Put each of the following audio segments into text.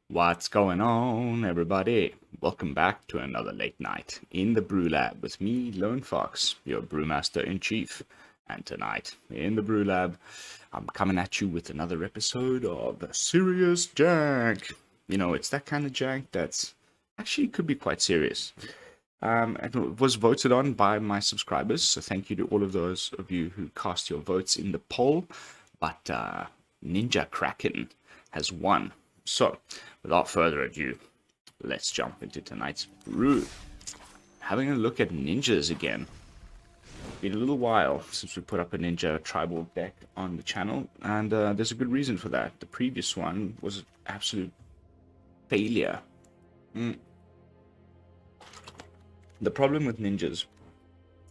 What's going on, everybody? Welcome back to another late night in the BrewLab with me, Lone Fox, your brewmaster in chief. And tonight in the BrewLab, I'm coming at you with another episode of Serious Jank. You know, it's that kind of jank that's actually could be quite serious. And it was voted on by my subscribers, so thank you to all of those of you who cast your votes in the poll. But Ninja Kraken has won. So, without further ado, let's jump into tonight's brew. Having a look at ninjas again. Been a little while since we put up a ninja tribal deck on the channel, and there's a good reason for that. The previous one was an absolute failure. The problem with ninjas,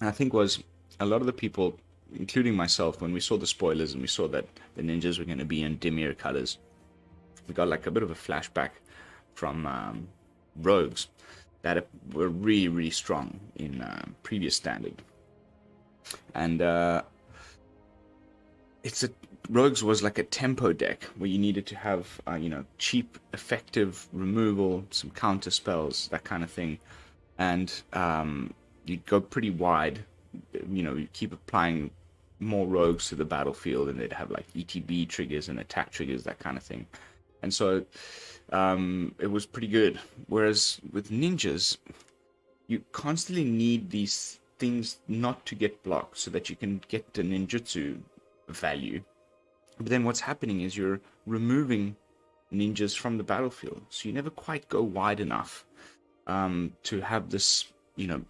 I think, was a lot of the people, including myself, when we saw the spoilers and we saw that the ninjas were going to be in Dimir colors, we got like a bit of a flashback from rogues that were really, really strong in previous standard. And rogues was like a tempo deck where you needed to have cheap, effective removal, some counter spells, that kind of thing. And you'd go pretty wide. You'd keep applying more rogues to the battlefield, and they'd have like ETB triggers and attack triggers, that kind of thing. And so it was pretty good. Whereas with ninjas, you constantly need these things not to get blocked so that you can get the ninjutsu value. But then what's happening is you're removing ninjas from the battlefield. So you never quite go wide enough to have this,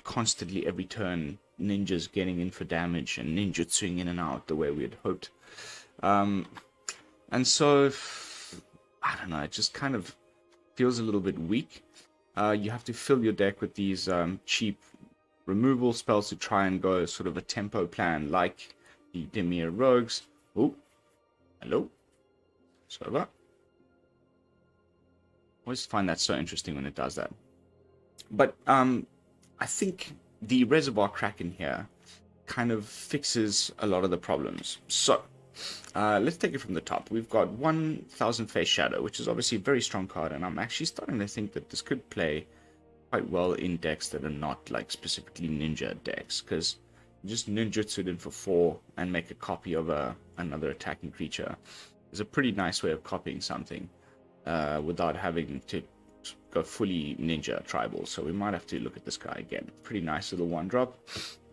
constantly every turn ninjas getting in for damage and ninjutsuing in and out the way we had hoped. And so, I don't know, it just kind of feels a little bit weak. You have to fill your deck with these cheap removal spells to try and go sort of a tempo plan like the Dimir Rogues. Oh, hello. Server. Always find that so interesting when it does that. But I think the Reservoir Kraken here kind of fixes a lot of the problems. So, let's take it from the top. We've got 1000 Face Shadow, which is obviously a very strong card, and I'm actually starting to think that this could play quite well in decks that are not like specifically ninja decks, because just ninjutsu in for 4 and make a copy of another attacking creature is a pretty nice way of copying something without having to go fully ninja tribal. So we might have to look at this guy again. Pretty nice little 1-drop.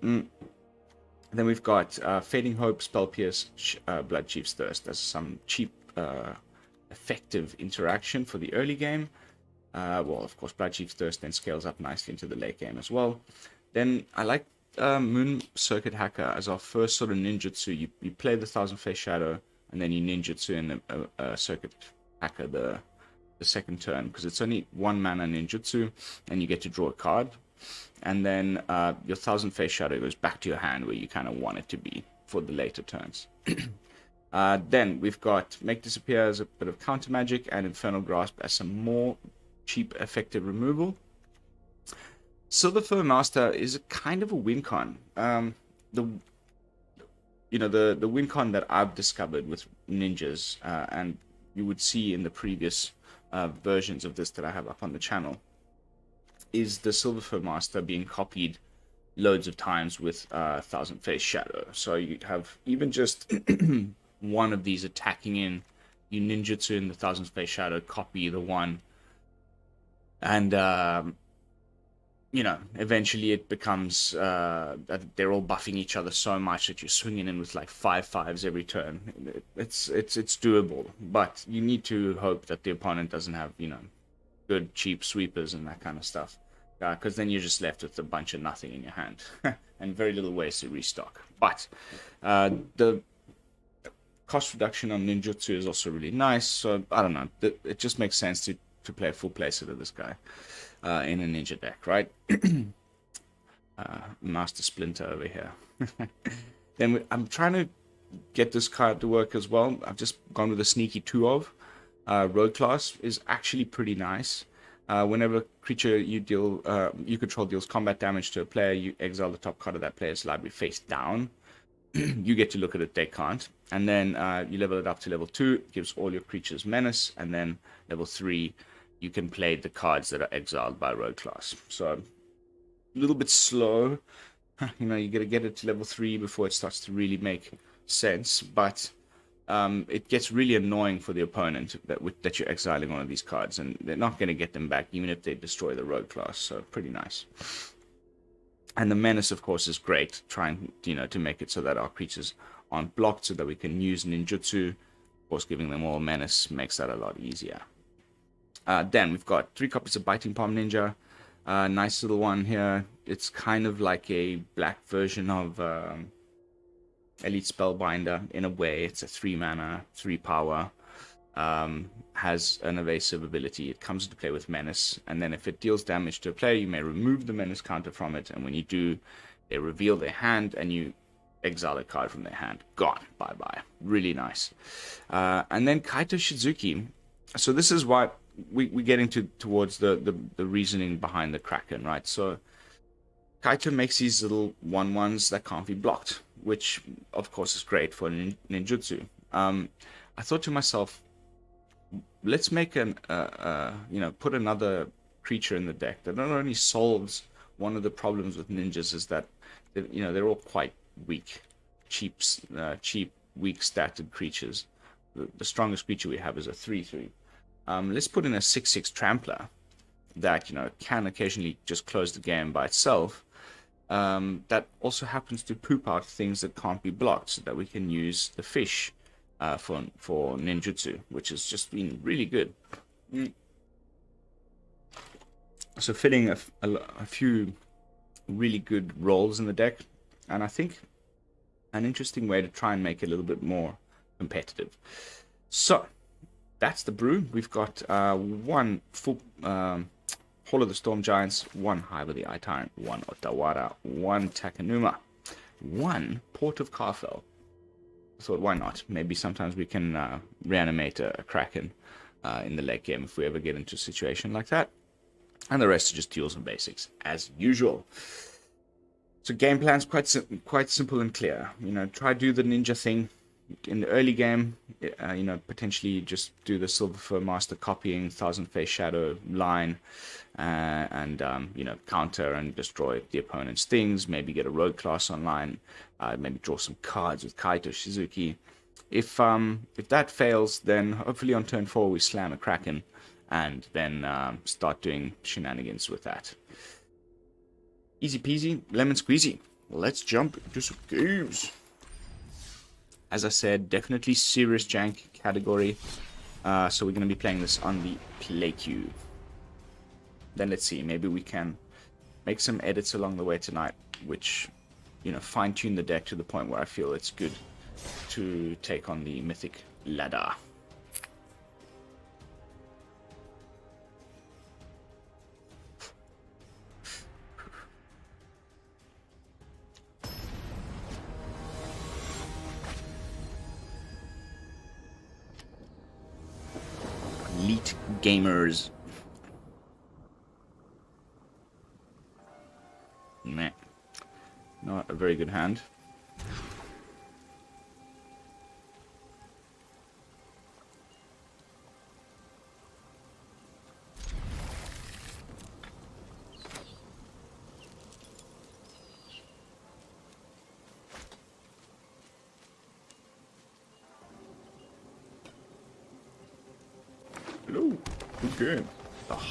Then we've got Fading Hope, Spell Pierce, Bloodchief's Thirst. That's some cheap, effective interaction for the early game. Well, of course, Bloodchief's Thirst then scales up nicely into the late game as well. Then I like Moon Circuit Hacker as our first sort of ninjutsu. You play the 1000 Face Shadow, and then you ninjutsu in the Circuit Hacker the second turn, because it's only 1 mana ninjutsu, and you get to draw a card. And then your 1000 Face Shadow goes back to your hand where you kind of want it to be for the later turns. Then we've got Make Disappear as a bit of counter magic, and Infernal Grasp as some more cheap, effective removal. Silver Fur Master is a kind of a win con. The win con that I've discovered with ninjas, and you would see in the previous versions of this that I have up on the channel, is the Silver Fur Master being copied loads of times with 1000 Face Shadow. So you'd have even just one of these attacking in, you ninjutsu in the 1000 Face Shadow, copy the one, and eventually it becomes that they're all buffing each other so much that you're swinging in with like 5/5s every turn. It's doable, but you need to hope that the opponent doesn't have good cheap sweepers and that kind of stuff, because then you're just left with a bunch of nothing in your hand and very little ways to restock. But the cost reduction on ninjutsu is also really nice, so I don't know, it just makes sense to play a full playset of this guy in a ninja deck, right? Master Splinter over here. Then I'm trying to get this card to work as well. I've just gone with a sneaky 2 of. Road class is actually pretty nice. Whenever a creature you control deals combat damage to a player, you exile the top card of that player's library face down. you get to look at it, they can't. And then you level it up to level 2, gives all your creatures menace, and then level 3, you can play the cards that are exiled by rogue class. So a little bit slow. You got to get it to level 3 before it starts to really make sense, but it gets really annoying for the opponent that you're exiling one of these cards, and they're not going to get them back even if they destroy the rogue class. So pretty nice. And the menace, of course, is great, trying to make it so that our creatures aren't blocked, so that we can use ninjutsu. Of course, giving them all menace makes that a lot easier. Then we've got 3 copies of Biting Palm Ninja. Nice little one here. It's kind of like a black version of Elite Spellbinder in a way. It's a 3 mana, 3 power. Has an evasive ability. It comes into play with menace, and then if it deals damage to a player, you may remove the menace counter from it, and when you do, they reveal their hand, and you exile a card from their hand. Gone. Bye-bye. Really nice. And then Kaito Shizuki. So this is why we get into towards the reasoning behind the Kraken, right? So Kaito makes these little 1/1s that can't be blocked, which of course is great for ninjutsu. I thought to myself, let's make put another creature in the deck that not only solves one of the problems with ninjas is that they're all quite weak, cheap, weak statted creatures. The strongest creature we have is a 3/3. Let's put in a 6/6 trampler that can occasionally just close the game by itself. That also happens to poop out things that can't be blocked, so that we can use the fish for ninjutsu, which has just been really good. So filling a few really good roles in the deck, and I think an interesting way to try and make it a little bit more competitive. So that's the brew. We've got 1 full Hall of the Storm Giants, 1 Hive of the Eye Tyrant, 1 Otawara, 1 Takenuma, 1 Port of Karfell. I thought, why not? Maybe sometimes we can reanimate a Kraken in the late game if we ever get into a situation like that. And the rest are just duels and basics, as usual. So game plan's quite simple and clear. Try do the ninja thing in the early game. Potentially just do the Silver Fur Master copying Thousand Face Shadow line, and counter and destroy the opponent's things. Maybe get a rogue class online. Maybe draw some cards with Kaito Shizuki. If that fails, then hopefully on turn 4 we slam a Kraken, and then start doing shenanigans with that. Easy peasy, lemon squeezy. Let's jump into some games. As I said, definitely serious jank category. So we're going to be playing this on the play queue. Then let's see, maybe we can make some edits along the way tonight, which, fine-tune the deck to the point where I feel it's good to take on the mythic ladder. Elite gamers. Meh. Not a very good hand. Hello. Good game. Oh.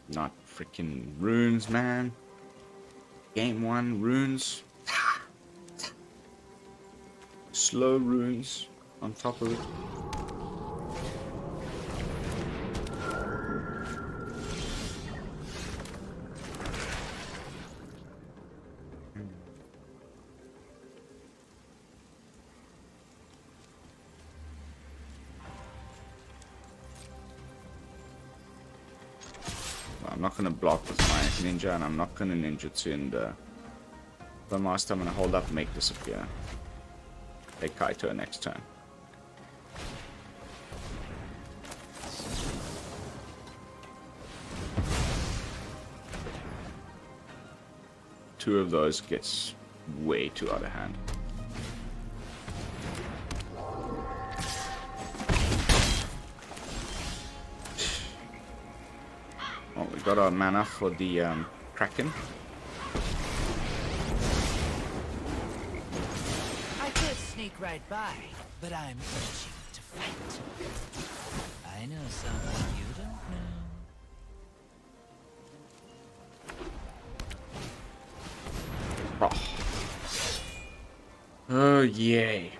Not freaking runes, man. Game 1 runes. Slow runes on top of it. I'm not going to block with my ninja, and I'm not going to ninjutsu in the master. I'm going to hold up and make disappear. Take Kaito next turn. Two of those gets way too out of hand. Well, we got our mana for the Kraken. I could sneak right by, but I'm itching to fight. I know something you don't know. Oh, yay.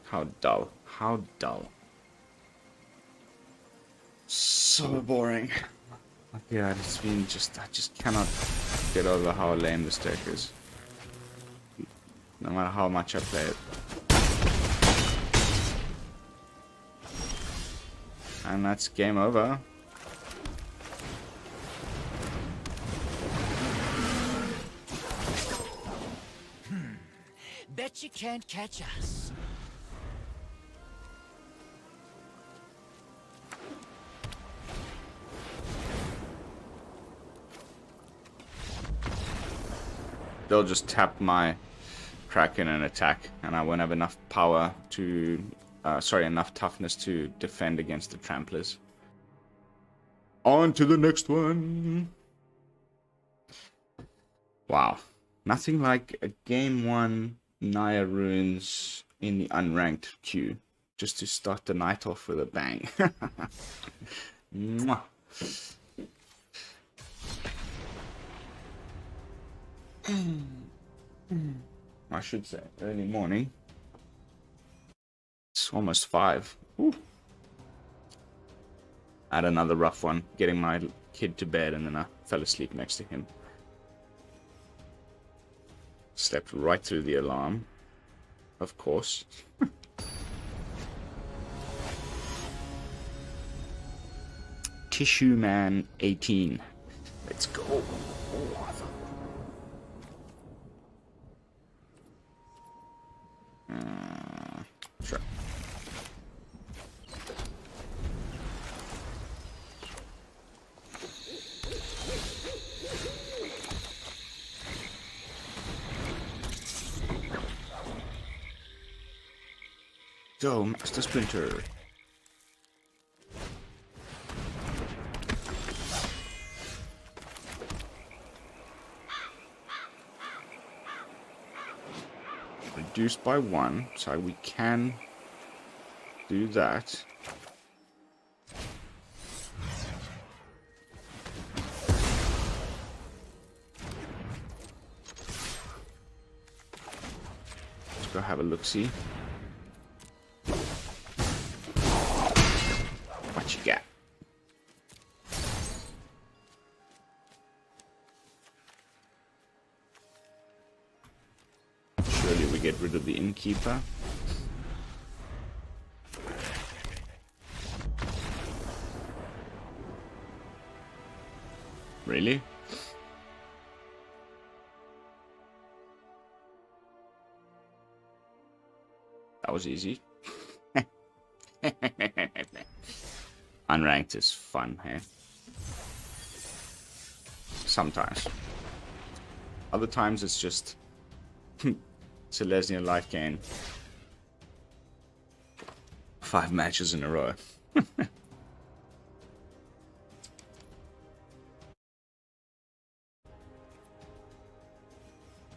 How dull. How dull. So boring. Yeah, it's been just... I just cannot get over how lame this deck is. No matter how much I play it. And that's game over. Bet you can't catch us. They'll just tap my Kraken and attack, and I won't have enough power to... enough toughness to defend against the Tramplers. On to the next one! Wow. Nothing like a game 1 Naya runes in the unranked queue. Just to start the night off with a bang. Mwah. I should say early morning. It's almost 5. Ooh. I had another rough one, getting my kid to bed, and then I fell asleep next to him. Slept right through the alarm, of course. Tissue Man 18. Let's go. Oh, sure. Go, Master Splinter. Reduced by 1, so we can do that. Let's go have a look-see. What you got? Surely we get rid of the innkeeper. Really? That was easy. Unranked is fun, hey? Sometimes. Other times it's just... it's a Lesnian light gain. 5 matches in a row.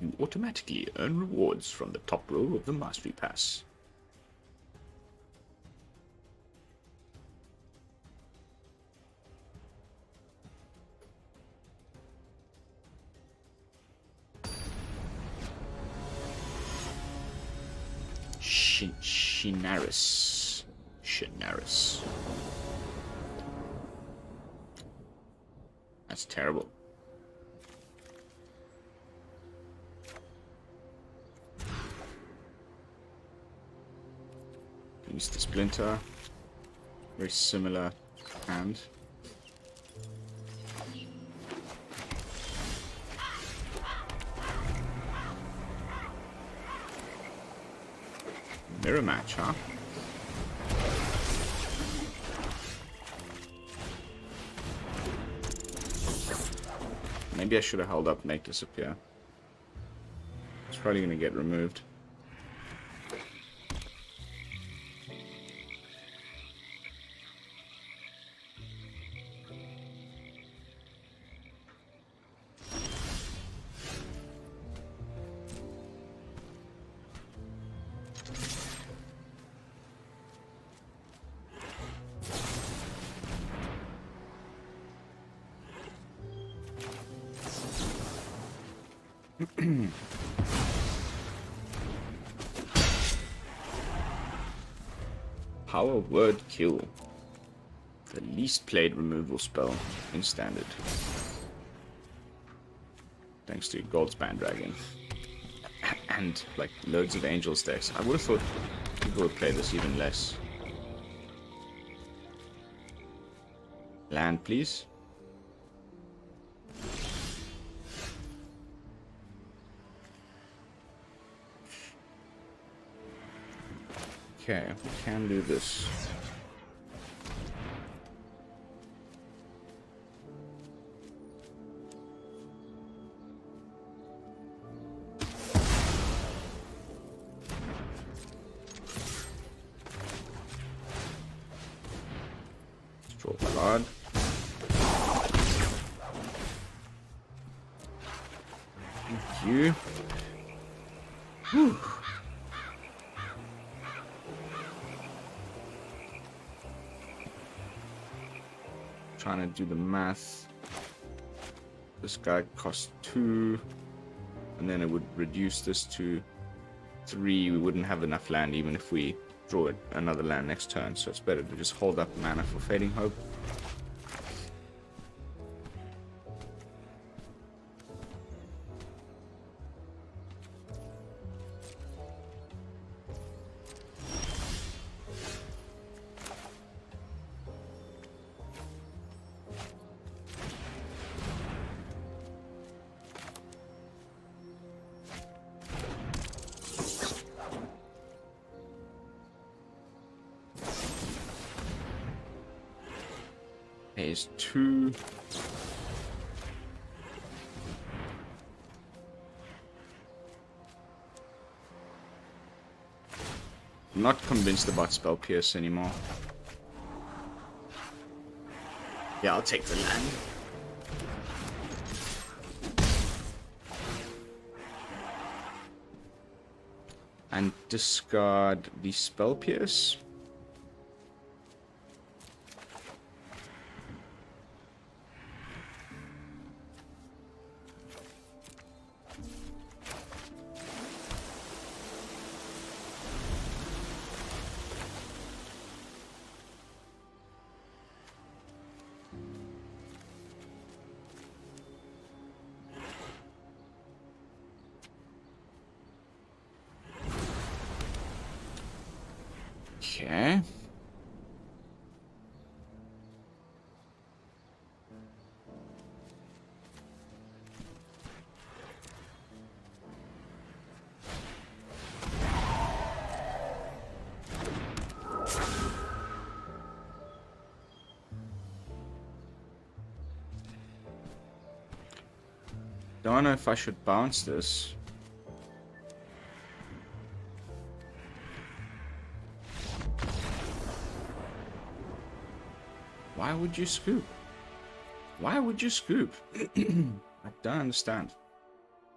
You automatically earn rewards from the top row of the Mastery Pass. Shinaris. That's terrible. Use the splinter. Very similar hand. Mirror match, huh? Maybe I should have held up Make Disappear. It's probably going to get removed. Power Word Kill. The least played removal spell in Standard. Thanks to Gold's Dragon. And, like, loads of Angels decks. I would have thought people would play this even less. Land, please. Okay, we can do this. Draw a card. Thank you. Whew. Trying to do the math. This guy costs 2, and then it would reduce this to 3. We wouldn't have enough land even if we draw it another land next turn, so it's better to just hold up mana for Fading Hope. Pays 2. I'm not convinced about Spell Pierce anymore. Yeah, I'll take the land. And discard the Spell Pierce. Okay. Don't know if I should bounce this. Why would you scoop? Why would you scoop? I don't understand.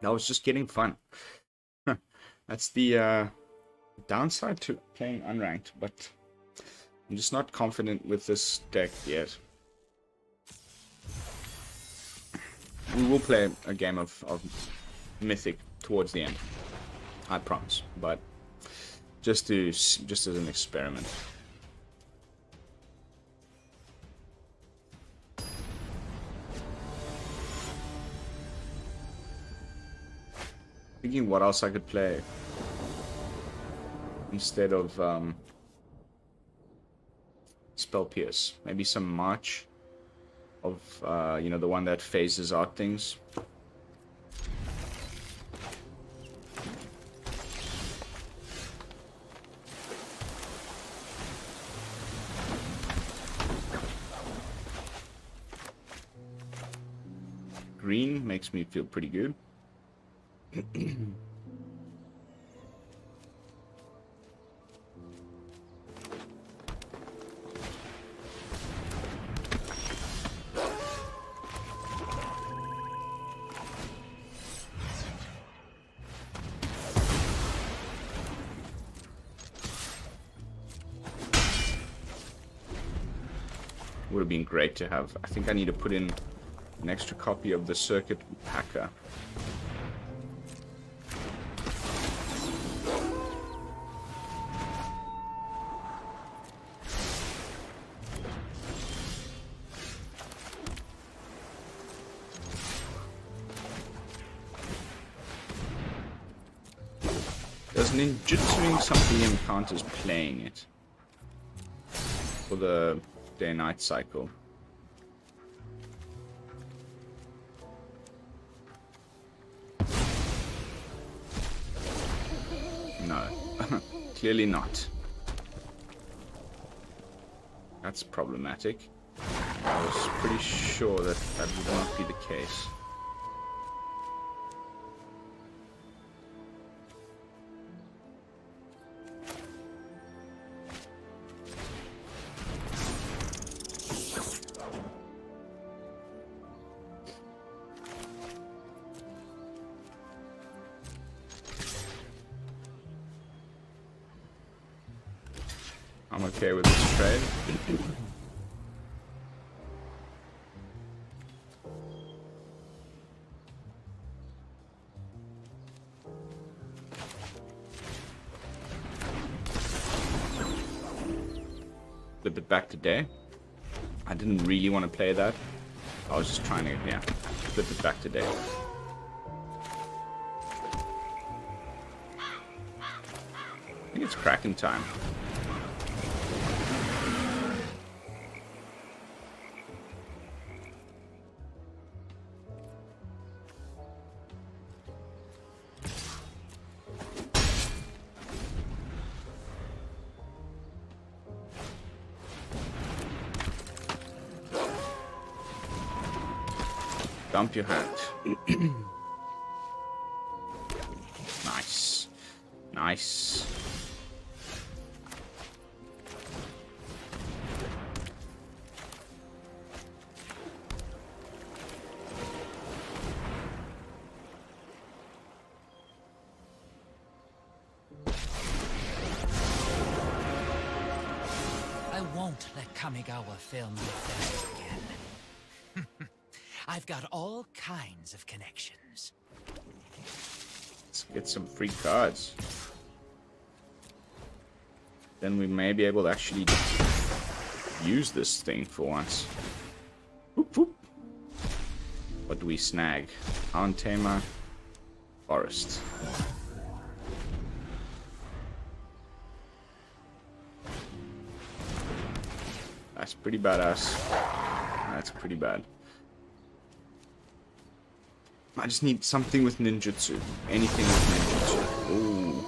That was just getting fun. That's the downside to playing unranked, but I'm just not confident with this deck yet. We will play a game of Mythic towards the end, I promise, but just as an experiment. Thinking what else I could play instead of Spell Pierce. Maybe some March of, you know, the one that phases out things. Green makes me feel pretty good. Would have been great to have. I think I need to put in an extra copy of the Circuit Packer. Does ninjutsuing something encounters playing it for the day-night cycle? No, clearly not. That's problematic. I was pretty sure that that would not be the case. I'm okay with this trade. Flip it back to day. I didn't really want to play that. I was just trying to, yeah, flip it back to day. I think it's Kraken time. Dump your hand. Nice. Nice. I won't let Kamigawa fail me at that again. I've got all kinds of connections. Let's get some free cards. Then we may be able to actually use this thing for once. Whoop, whoop. What do we snag? Hound Tamer. Forest. That's pretty badass. That's pretty bad. I just need something with ninjutsu. Anything with ninjutsu. Ooh.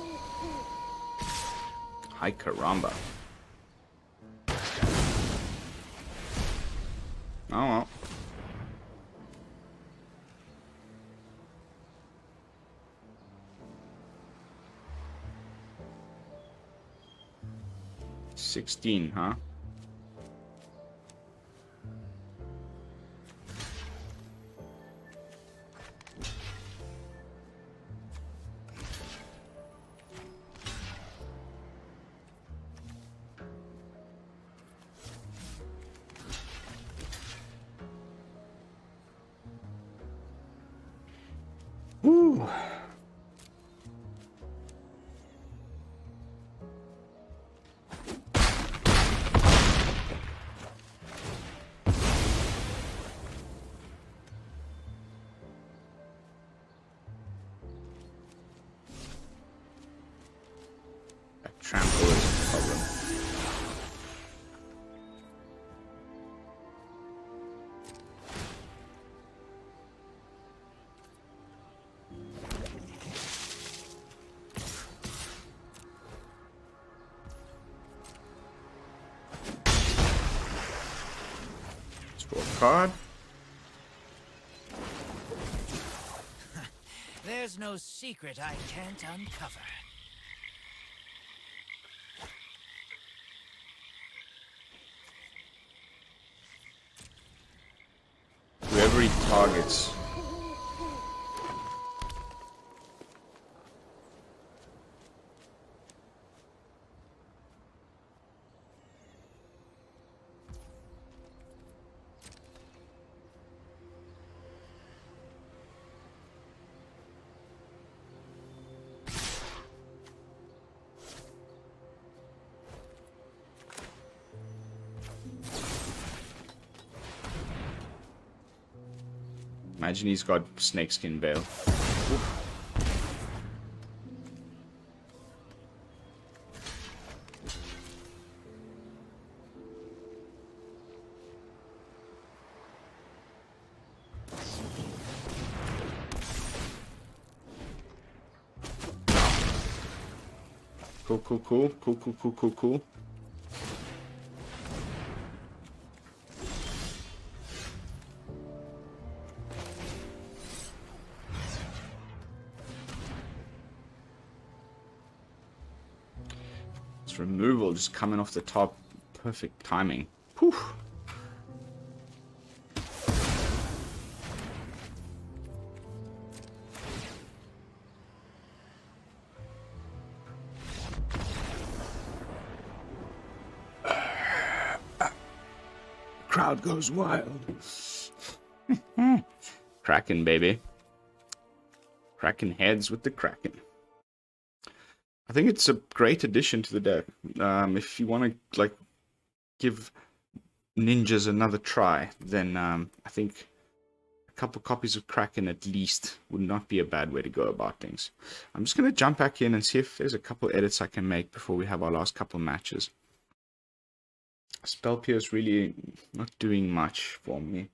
Hi caramba. Oh well. $16, huh? Ooh. That trample is a problem. card. There's no secret I can't uncover. Whoever he targets. Imagine he's got snakeskin veil. Oof. Cool. This removal just coming off the top. Perfect timing. Whew. Crowd goes wild. Kraken, baby. Kraken heads with the Kraken. I think it's a great addition to the deck. If you want to like give ninjas another try, then I think a couple copies of Kraken at least would not be a bad way to go about things. I'm just going to jump back in and see if there's a couple edits I can make before we have our last couple matches. Spell Pierce really not doing much for me.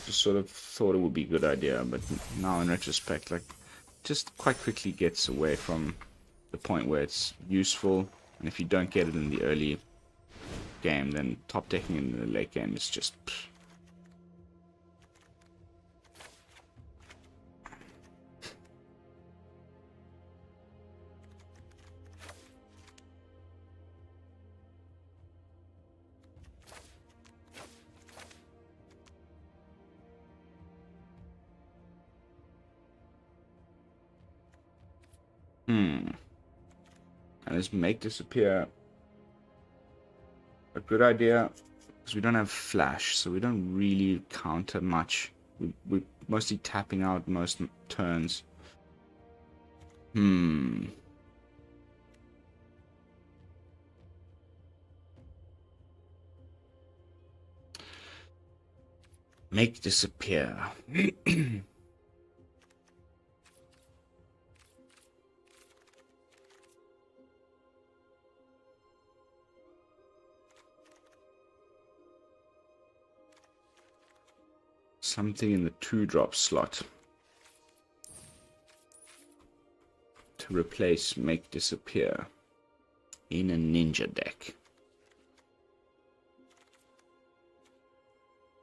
Just sort of thought it would be a good idea, but now in retrospect, like, just quite quickly gets away from the point where it's useful, and if you don't get it in the early game, then top decking in the late game is just pfft. And let's make disappear a good idea, because we don't have flash, so we don't really counter much. We're mostly tapping out most turns. Make disappear. Something in the 2-drop slot to replace Make Disappear in a ninja deck.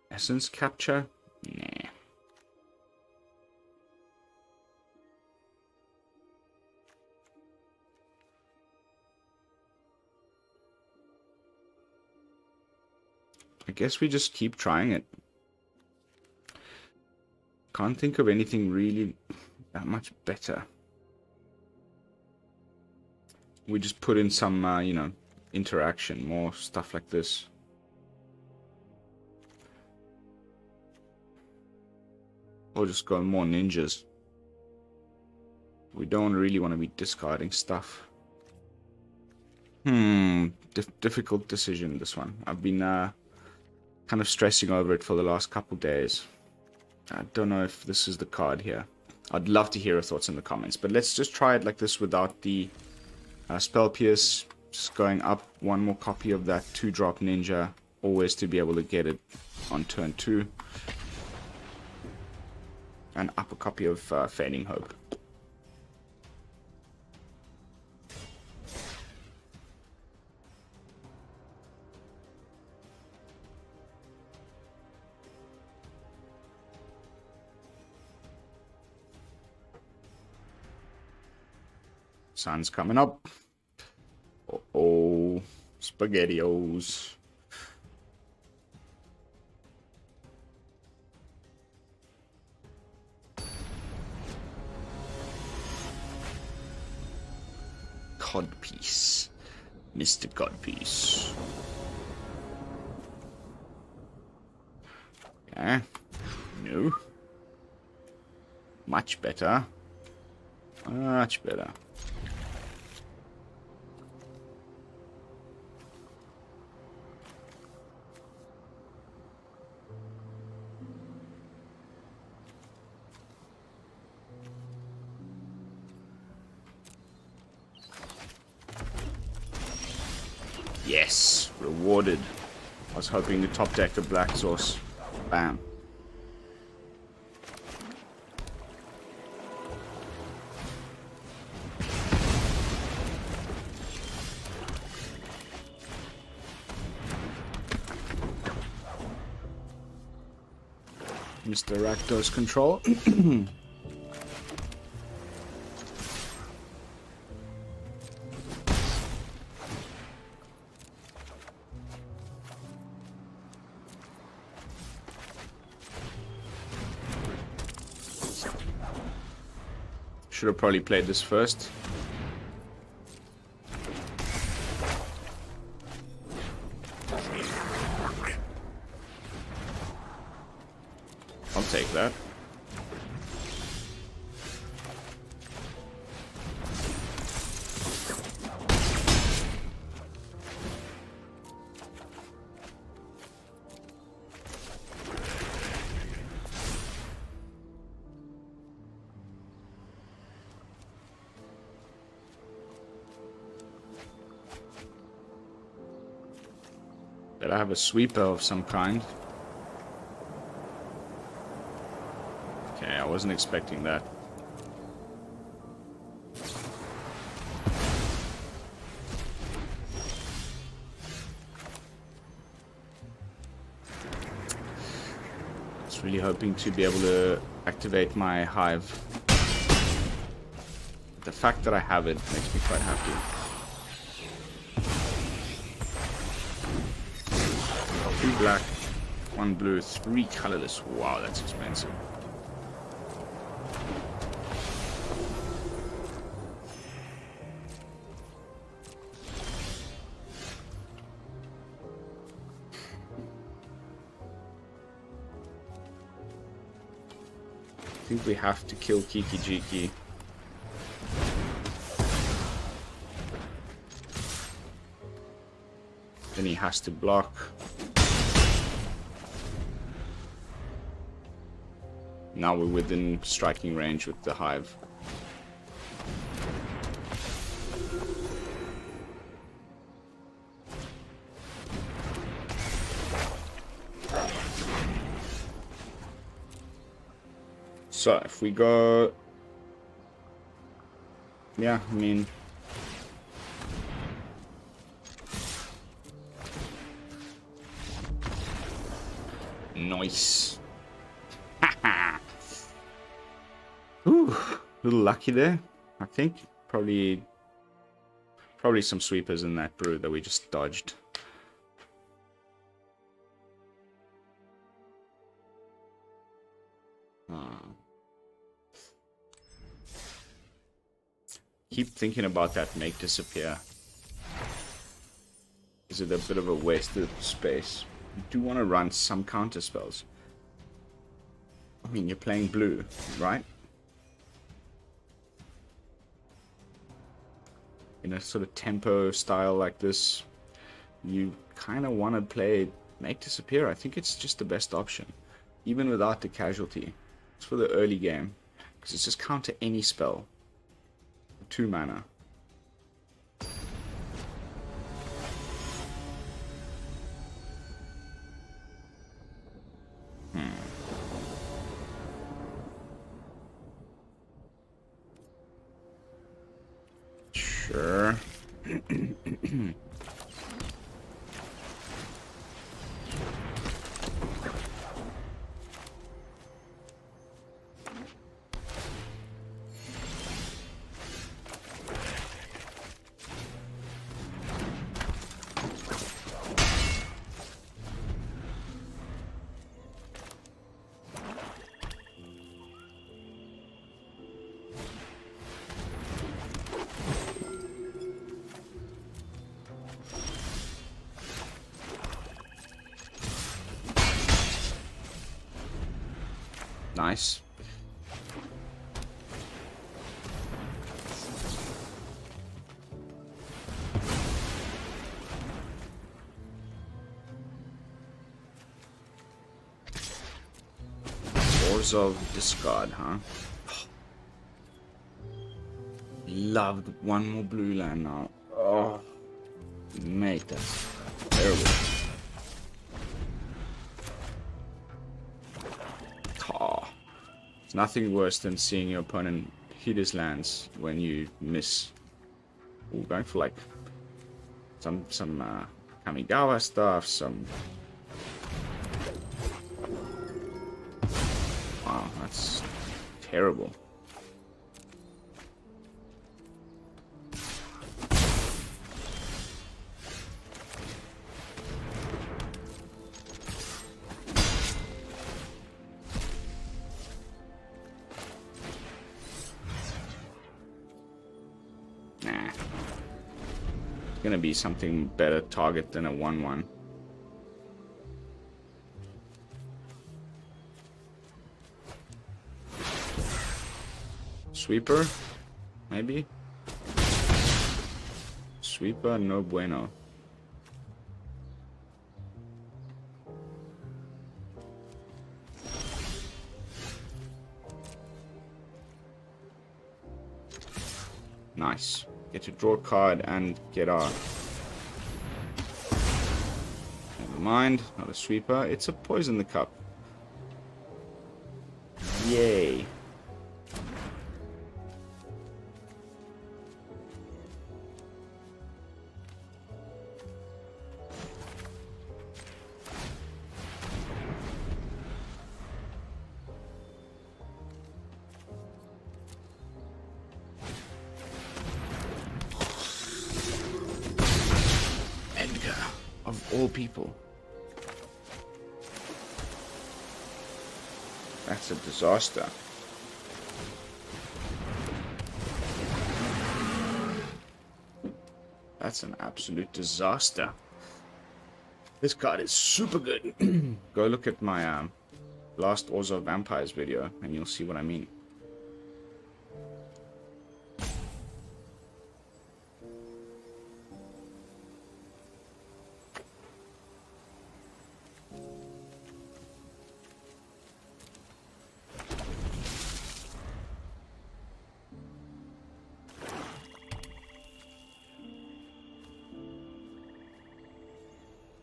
Essence Capture? Nah. I guess we just keep trying it. Can't think of anything really that much better. We just put in some, you know, interaction, more stuff like this. Or just go more ninjas. We don't really want to be discarding stuff. Difficult decision, this one. I've been kind of stressing over it for the last couple days. I don't know if this is the card here. I'd love to hear your thoughts in the comments, but let's just try it like this without the Spell Pierce. Just going up one more copy of that 2-drop ninja, always to be able to get it on turn 2. And up a copy of Fading Hope. Sun's coming up. Oh, SpaghettiOs. Codpiece. Mr. Codpiece. Yeah. No. Much better. Much better. Yes, rewarded. I was hoping to top deck the black sauce. Bam. Mr. Rakdos control. Should have probably played this first. I'll take that. Better have a sweeper of some kind. Okay, I wasn't expecting that. I was really hoping to be able to activate my Hive. The fact that I have it makes me quite happy. 2 black, 1 blue, 3 colorless. Wow, that's expensive. I think we have to kill Kiki Jiki. Then he has to block. Now we're within striking range with the Hive. So if we go... Yeah, I mean... Nice. Ooh, a little lucky there, I think. Probably some sweepers in that brew that we just dodged. Keep thinking about that make disappear. Is it a bit of a waste of space? You do want to run some counter spells. I mean, you're playing blue, right? In a sort of tempo style like this, you kind of want to play make disappear. I think it's just the best option, even without the casualty. It's for the early game, because it's just counter any spell. 2 mana. Sure. Nice. Wars of Discard, huh? Loved one more blue land now. Oh, mate, that's terrible. Oh, it's nothing worse than seeing your opponent hit his lands when you miss. Ooh, going for like some Kamigawa stuff, some. Wow, that's terrible. Nah. It's gonna be something better target than a 1/1. Sweeper? Maybe? Sweeper, no bueno. Nice. Get to draw a card and get our... Never mind, not a sweeper. It's a poison the cup. Yay. Of all people. That's a disaster. That's an absolute disaster. This card is super good. Go look at my last Orzo Vampires video and you'll see what I mean.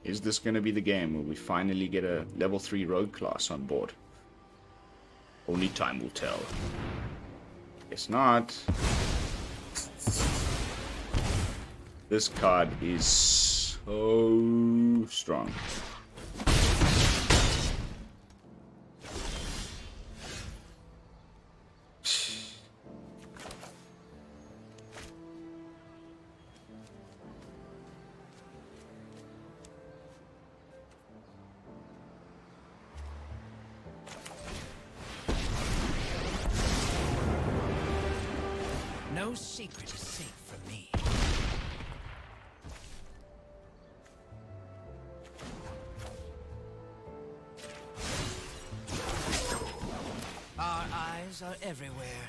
Is this going to be the game where we finally get a level 3 rogue class on board? Only time will tell. Guess not. This card is so strong. No secret is safe from me. Our eyes are everywhere.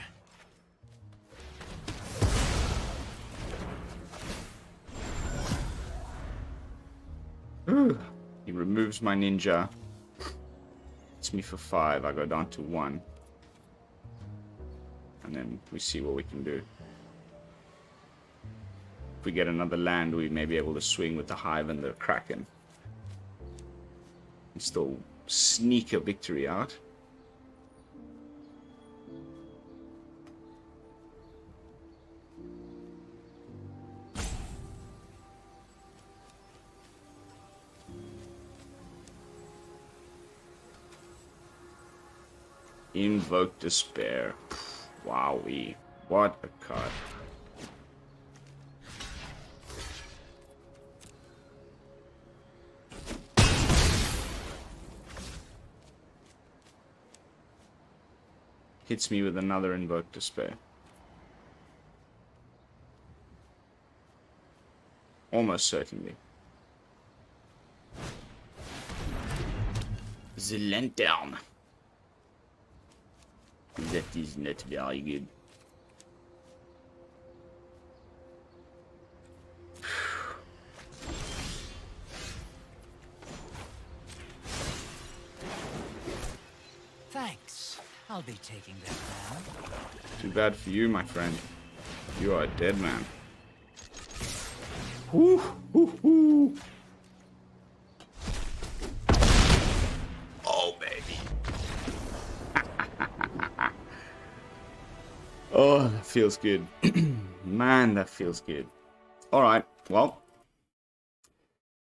He removes my ninja. It's me for 5. I go down to 1. And then we see what we can do. If we get another land, we may be able to swing with the Hive and the Kraken. And still sneak a victory out. Invoke Despair. Wowee. What a card. Hits me with another Invoke Despair. Almost certainly. The Lantern. That is not very good. Thanks. I'll be taking that now. Too bad for you, my friend. You are a dead man. Whoo, whoo, whoo. Oh, baby. Oh, that feels good. Man, that feels good. Alright, well,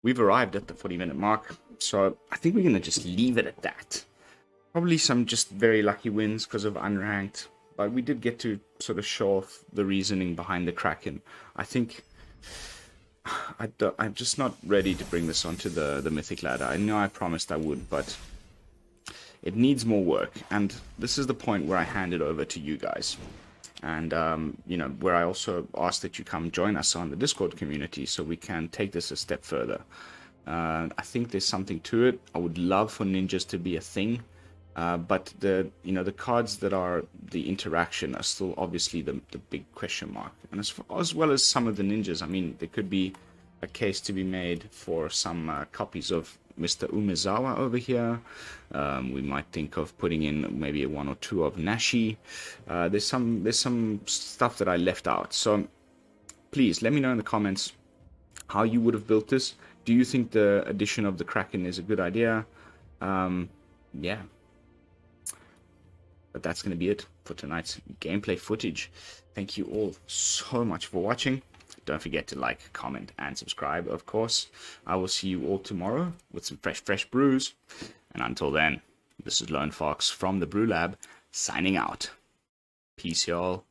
we've arrived at the 40-minute mark, so I think we're going to just leave it at that. Probably some just very lucky wins because of unranked, but we did get to sort of show off the reasoning behind the Kraken. I think I'm just not ready to bring this onto the Mythic ladder. I know I promised I would, but it needs more work, and this is the point where I hand it over to you guys. And, you know, where I also ask that you come join us on the Discord community so we can take this a step further. I think there's something to it. I would love for ninjas to be a thing, but the cards that are the interaction are still obviously the big question mark. And as well as some of the ninjas, I mean, there could be a case to be made for some copies of Mr. Umezawa over here. We might think of putting in maybe one or two of Nashi. There's some stuff that I left out. So please let me know in the comments how you would have built this. Do you think the addition of the Kraken is a good idea? Yeah. But that's going to be it for tonight's gameplay footage. Thank you all so much for watching. Don't forget to like, comment, and subscribe, of course. I will see you all tomorrow with some fresh brews. And until then, this is Lone Fox from the BrewLab, signing out. Peace, y'all.